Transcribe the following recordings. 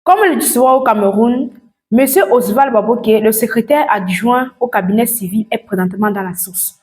Comme le dit souvent au Cameroun, M. Oswald Baboke, le secrétaire adjoint au cabinet civil, est présentement dans la sauce.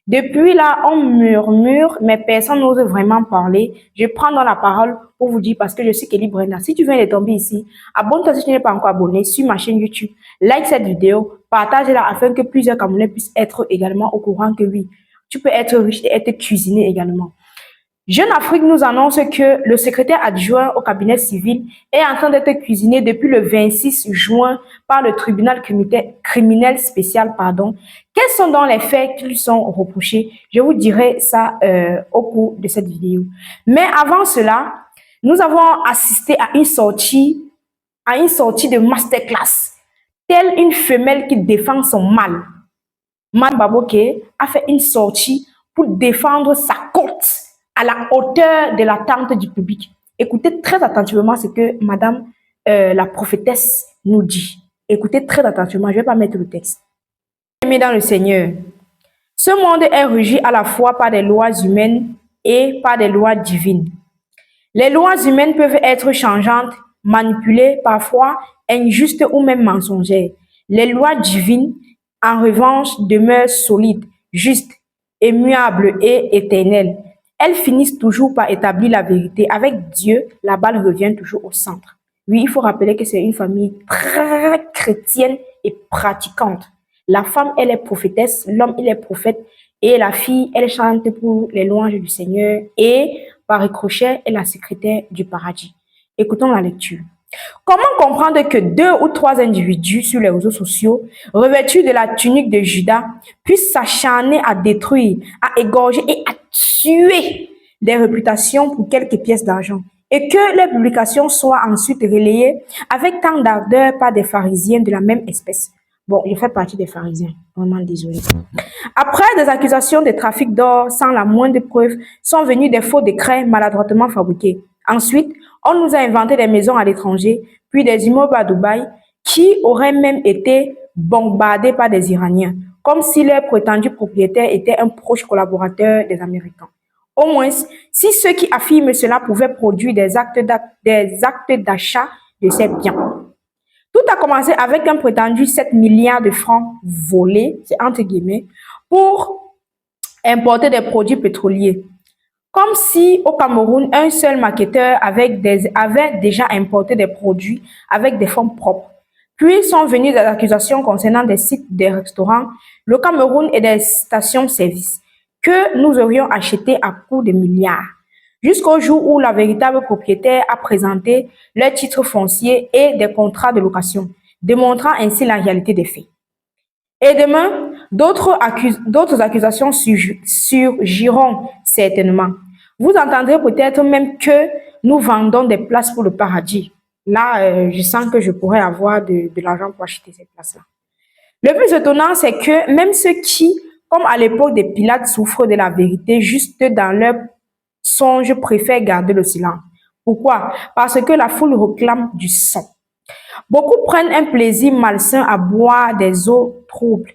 Depuis là, on murmure, mais personne n'ose vraiment parler. Je prends dans la parole pour vous dire, parce que je suis Kelly Brenda. Si tu viens de tomber ici, abonne-toi si tu n'es pas encore abonné sur ma chaîne YouTube. Like cette vidéo, partage-la afin que plusieurs Camerounais puissent être également au courant que oui, tu peux être riche et être cuisiné également. Jeune Afrique nous annonce que le secrétaire adjoint au cabinet civil est en train d'être cuisiné depuis le 26 juin par le tribunal criminel spécial. Quels sont donc les faits qui lui sont reprochés? Je vous dirai ça au cours de cette vidéo. Mais avant cela, nous avons assisté à une sortie de masterclass, telle une femelle qui défend son mâle. Madame Baboke a fait une sortie pour défendre sa côte à la hauteur de l'attente du public. Écoutez très attentivement ce que Madame la prophétesse nous dit. Écoutez très attentivement, je ne vais pas mettre le texte. Aimés dans le Seigneur, ce monde est régi à la fois par des lois humaines et par des lois divines. Les lois humaines peuvent être changeantes, manipulées, parfois injustes ou même mensongères. Les lois divines, en revanche, demeurent solides, justes, immuables et éternelles. Elles finissent toujours par établir la vérité. Avec Dieu, la balle revient toujours au centre. Oui, il faut rappeler que c'est une famille très chrétienne et pratiquante. La femme, elle est prophétesse, l'homme, il est prophète, et la fille, elle chante pour les louanges du Seigneur, et par ricochet, est la secrétaire du paradis. Écoutons la lecture. Comment comprendre que 2 ou 3 individus sur les réseaux sociaux, revêtus de la tunique de Judas, puissent s'acharner à détruire, à égorger et à tuer des réputations pour quelques pièces d'argent, et que les publications soient ensuite relayées avec tant d'ardeur par des pharisiens de la même espèce? Bon, je fais partie des pharisiens, vraiment désolé. Après des accusations de trafic d'or sans la moindre preuve, sont venus des faux décrets maladroitement fabriqués. Ensuite, on nous a inventé des maisons à l'étranger, puis des immeubles à Dubaï, qui auraient même été bombardés par des Iraniens, comme si leur prétendu propriétaire était un proche collaborateur des Américains. Au moins, si ceux qui affirment cela pouvaient produire des actes d'achat de ces biens. Tout a commencé avec un prétendu 7 milliards de francs volés, c'est entre guillemets, pour importer des produits pétroliers. Comme si au Cameroun, un seul marketeur avait déjà importé des produits avec des fonds propres. Puis sont venues des accusations concernant des sites, des restaurants, le Cameroun et des stations-service que nous aurions achetés à coût de milliards. Jusqu'au jour où la véritable propriétaire a présenté leurs titres fonciers et des contrats de location, démontrant ainsi la réalité des faits. Et demain, d'autres accusations surgiront certainement. Vous entendrez peut-être même que nous vendons des places pour le paradis. Là, je sens que je pourrais avoir de l'argent pour acheter ces places-là. Le plus étonnant, c'est que même ceux qui, comme à l'époque des Pilates, souffrent de la vérité juste dans leur songe, préfèrent garder le silence. Pourquoi? Parce que la foule réclame du sang. Beaucoup prennent un plaisir malsain à boire des eaux troubles.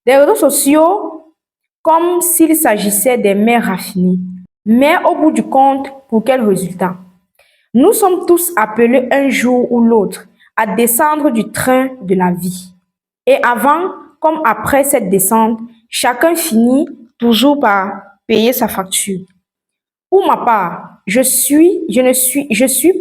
Des réseaux sociaux, comme s'il s'agissait des mers raffinées. Mais au bout du compte, pour quel résultat? Nous sommes tous appelés un jour ou l'autre à descendre du train de la vie. Et avant comme après cette descente, chacun finit toujours par payer sa facture. Pour ma part, je suis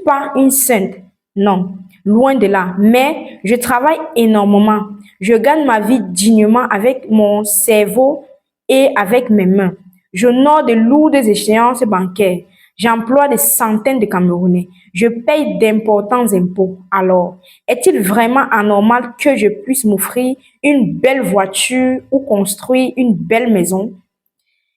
pas une sainte, non, loin de là, mais je travaille énormément. Je gagne ma vie dignement avec mon cerveau et avec mes mains. J'honore de lourdes échéances bancaires. J'emploie des centaines de Camerounais. Je paye d'importants impôts. Alors, est-il vraiment anormal que je puisse m'offrir une belle voiture ou construire une belle maison?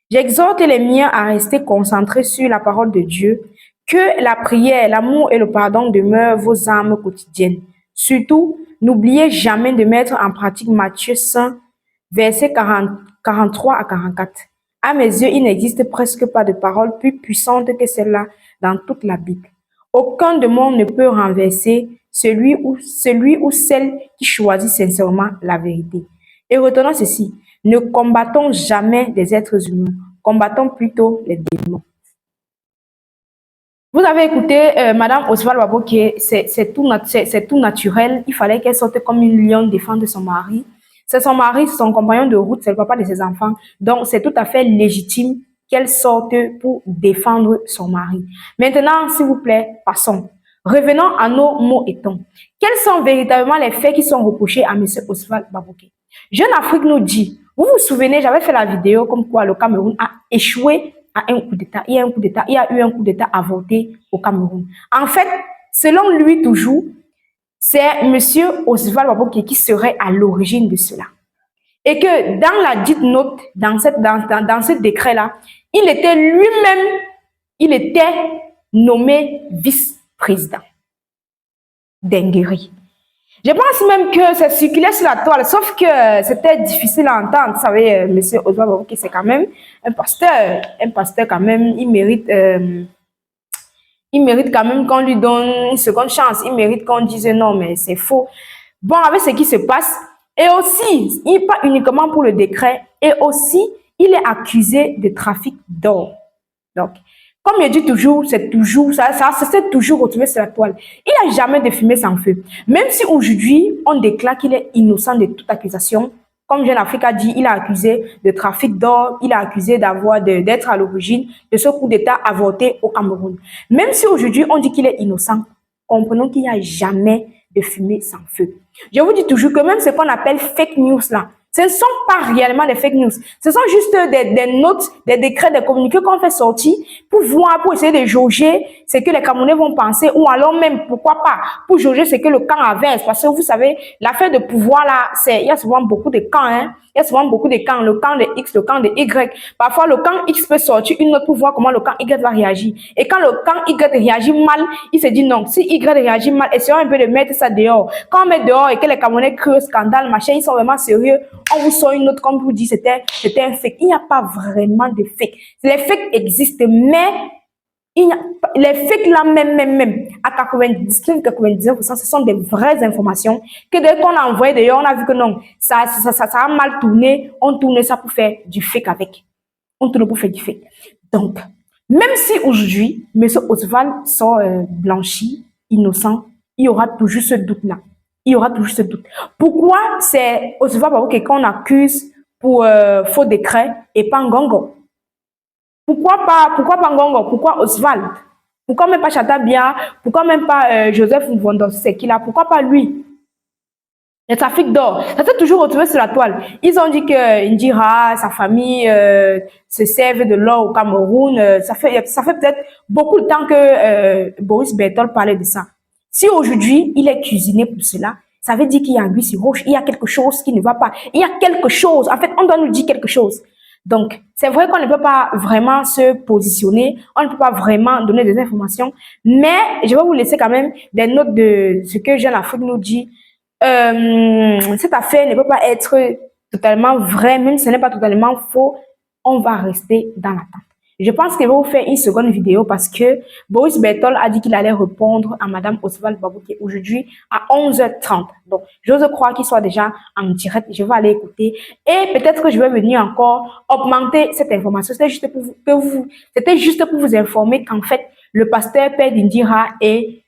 J'exhorte les miens à rester concentrés sur la parole de Dieu, que la prière, l'amour et le pardon demeurent vos armes quotidiennes. Surtout, n'oubliez jamais de mettre en pratique Matthieu 5, versets 43 à 44. À mes yeux, il n'existe presque pas de parole plus puissante que celle-là dans toute la Bible. Aucun démon ne peut renverser celui ou celle qui choisit sincèrement la vérité. Et retenons ceci, ne combattons jamais des êtres humains, combattons plutôt les démons. Vous avez écouté Madame Oswald Baboké, c'est tout naturel. Il fallait qu'elle sorte comme une lionne défendre son mari. C'est son mari, c'est son compagnon de route, c'est le papa de ses enfants. Donc, c'est tout à fait légitime qu'elle sorte pour défendre son mari. Maintenant, s'il vous plaît, passons. Revenons à nos mots et tons. Quels sont véritablement les faits qui sont reprochés à M. Oswald Baboké? Jeune Afrique nous dit, vous vous souvenez, j'avais fait la vidéo comme quoi le Cameroun a échoué à un coup d'État. Il y a un coup d'État, il y a eu un coup d'État avorté au Cameroun. En fait, selon lui toujours, c'est M. Oswald Baboké qui serait à l'origine de cela. Et que dans la dite note, dans ce décret-là, il était lui-même, il était nommé vice-président d'Inguéry. Je pense même que ça circulait sur la toile, sauf que c'était difficile à entendre. Vous savez, M. Oswald Baboké, c'est quand même un pasteur. Un pasteur, quand même, il mérite quand même qu'on lui donne une seconde chance. Il mérite qu'on dise non, mais c'est faux. Bon, avec ce qui se passe, et aussi, il pas uniquement pour le décret, et aussi, il est accusé de trafic d'or. Donc, comme je dis toujours, c'est toujours, ça s'est toujours retrouvé sur la toile. Il n'a jamais de fumée sans feu. Même si aujourd'hui, on déclare qu'il est innocent de toute accusation, comme Jeune Afrique a dit, il a accusé de trafic d'or, il a accusé d'être à l'origine de ce coup d'État avorté au Cameroun. Même si aujourd'hui, on dit qu'il est innocent, comprenons qu'il n'y a jamais de fumée sans feu. Je vous dis toujours que même ce qu'on appelle fake news là, ce ne sont pas réellement des fake news. Ce sont juste des notes, des décrets, des communiqués qu'on fait sortir pour voir, pour essayer de jauger ce que les Camerounais vont penser, ou alors même, pourquoi pas, pour jauger ce que le camp avance. Parce que vous savez, l'affaire de pouvoir là, il y a souvent beaucoup de camps, hein. Il y a souvent beaucoup de camps, le camp de X, le camp de Y. Parfois, le camp X peut sortir une note pour voir comment le camp Y va réagir. Et quand le camp Y réagit mal, il se dit non, si Y réagit mal, essayons un peu de mettre ça dehors. Quand on met dehors et que les Camerounais crient scandale, machin, ils sont vraiment sérieux, on vous sort une note comme vous dit, c'était un fake. Il n'y a pas vraiment de fake. Les fakes existent, mais les fakes là, même, à 99-99%, ce sont des vraies informations que dès qu'on a envoyé d'ailleurs, on a vu que non, ça a mal tourné, on tourne ça pour faire du fake avec. On tourne pour faire du fake. Donc, même si aujourd'hui, M. Oswald sort blanchi, innocent, il y aura toujours ce doute-là. Il y aura toujours ce doute. Pourquoi c'est Oswald Baboké qu'on accuse pour faux décret et pas Ngongo? Pourquoi pas Ngongo? Pourquoi Oswald? Pourquoi même pas Chatabia? Pourquoi même pas Joseph Mvondo? C'est qui là? Pourquoi pas lui? Le trafic d'or, ça s'est toujours retrouvé sur la toile. Ils ont dit que Indira, sa famille se servent de l'or au Cameroun. Ça fait peut-être beaucoup de temps que Boris Berthold parlait de ça. Si aujourd'hui il est cuisiné pour cela, ça veut dire qu'il y a un lui sur roche, il y a quelque chose qui ne va pas. Il y a quelque chose. En fait, on doit nous dire quelque chose. Donc, c'est vrai qu'on ne peut pas vraiment se positionner, on ne peut pas vraiment donner des informations, mais je vais vous laisser quand même des notes de ce que Jeune Afrique nous dit. Cette affaire ne peut pas être totalement vraie, même si ce n'est pas totalement faux, on va rester dans l'attente. Je pense que je vais vous faire une seconde vidéo parce que Boris Berthold a dit qu'il allait répondre à Madame Oswald Baboké aujourd'hui à 11h30. Donc, j'ose croire qu'il soit déjà en direct. Je vais aller écouter et peut-être que je vais venir encore augmenter cette information. C'était juste pour vous informer qu'en fait, le pasteur Père d'Indira et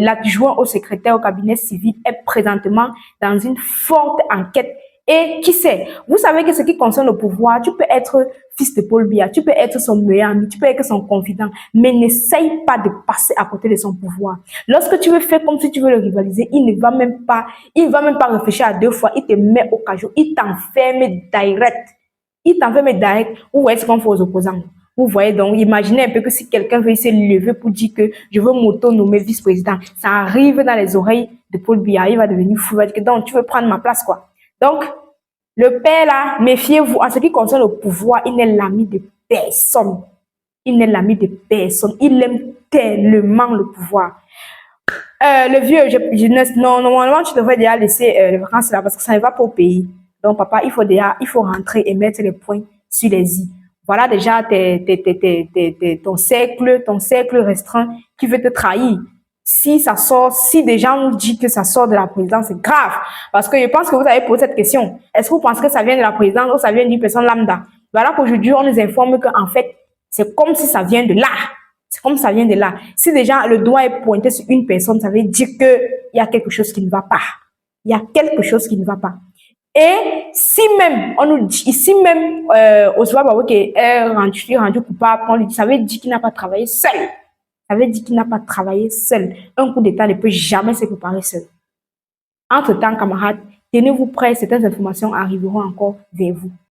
l'adjoint au secrétaire au cabinet civil est présentement dans une forte enquête. Et qui sait, vous savez que ce qui concerne le pouvoir, tu peux être fils de Paul Biya, tu peux être son meilleur ami, tu peux être son confident, mais n'essaye pas de passer à côté de son pouvoir. Lorsque tu veux faire comme si tu veux le rivaliser, il va même pas réfléchir à deux fois, il te met au cajou, il t'enferme direct. Vous voyez ce qu'on fait aux opposants. Vous voyez donc, imaginez un peu que si quelqu'un veut se lever pour dire que je veux m'auto-nommer vice-président, ça arrive dans les oreilles de Paul Biya, il va devenir fou, il va dire que donc tu veux prendre ma place quoi. Donc, le père là, méfiez-vous, en ce qui concerne le pouvoir, il n'est l'ami de personne. Il n'est l'ami de personne. Il aime tellement le pouvoir. Le vieux, non, normalement, tu devrais déjà laisser les vacances là parce que ça ne va pas au pays. Donc, papa, il faut rentrer et mettre les points sur les i. Voilà déjà ton cercle restreint qui veut te trahir. Si des gens nous disent que ça sort de la présidence, c'est grave. Parce que je pense que vous avez posé cette question. Est-ce que vous pensez que ça vient de la présidence ou ça vient d'une personne lambda? Voilà qu'aujourd'hui, on nous informe qu'en fait, c'est comme si ça vient de là. C'est comme ça vient de là. Si déjà le doigt est pointé sur une personne, ça veut dire qu'il y a quelque chose qui ne va pas. Il y a quelque chose qui ne va pas. Et si même, on nous dit, ici même, Oswald Baboké est rendu coupable, on lui dit, ça veut dire qu'il n'a pas travaillé seul. Ça veut dire qu'il n'a pas travaillé seul. Un coup d'État ne peut jamais se préparer seul. Entre-temps, camarades, tenez-vous prêts, certaines informations arriveront encore vers vous.